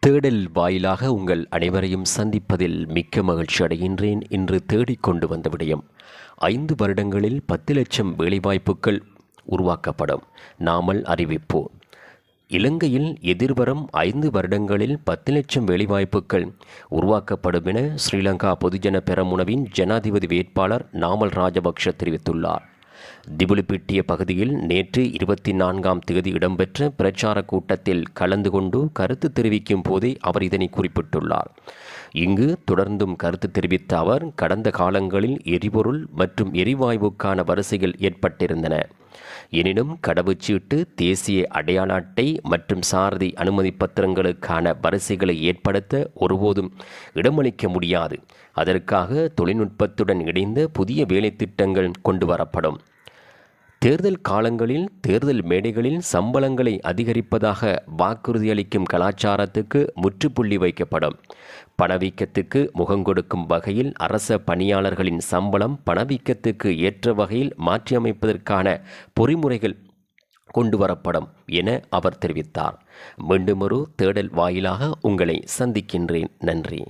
தேடல் வாயிலாக உங்கள் அனைவரையும் சந்திப்பதில் மிக்க மகிழ்ச்சி அடைகின்றேன். இன்று தேடிக்கொண்டு வந்த விடயம் 5 வருடங்களில் 10 லட்சம் வேலைவாய்ப்புகள் உருவாக்கப்படும். நாமல் அறிவிப்பு. இலங்கையில் எதிர்வரும் 5 வருடங்களில் 10 லட்சம் வேலைவாய்ப்புகள் உருவாக்கப்படும் என ஸ்ரீலங்கா பொதுஜன பெரமுனவின் ஜனாதிபதி வேட்பாளர் நாமல் ராஜபக்ஷ தெரிவித்துள்ளார். திபுலிப்பிட்டிய பகுதியில் நேற்று 24ஆம் தேதி இடம்பெற்ற பிரச்சார கூட்டத்தில் கலந்து கொண்டு கருத்து தெரிவிக்கும் போதே அவர் இதனை குறிப்பிட்டுள்ளார். இங்கு தொடர்ந்தும் கருத்து தெரிவித்த அவர், கடந்த காலங்களில் எரிபொருள் மற்றும் எரிவாயுவுக்கான வரிசைகள் ஏற்பட்டிருந்தன. எனினும் கடவுச்சீட்டு, தேசிய அடையாள அட்டை மற்றும் சாரதி அனுமதி பத்திரங்களுக்கான வரிசைகளை ஏற்படுத்த ஒருபோதும் இடமளிக்க முடியாது. அதற்காக தொழில்நுட்பத்துடன் இணைந்த புதிய வேலை திட்டங்கள் கொண்டு வரப்படும். தேர்தல் காலங்களில் தேர்தல் மேடைகளில் சம்பளங்களை அதிகரிப்பதாக வாக்குறுதியளிக்கும் கலாச்சாரத்துக்கு முற்றுப்புள்ளி வைக்கப்படும். பணவீக்கத்துக்கு முகங்கொடுக்கும் வகையில் அரச பணியாளர்களின் சம்பளம் பணவீக்கத்துக்கு ஏற்ற வகையில் மாற்றியமைப்பதற்கான பொறிமுறைகள் கொண்டு வரப்படும் என அவர் தெரிவித்தார். மீண்டும் ஒரு தேடல் வாயிலாக உங்களை சந்திக்கின்றேன். நன்றி.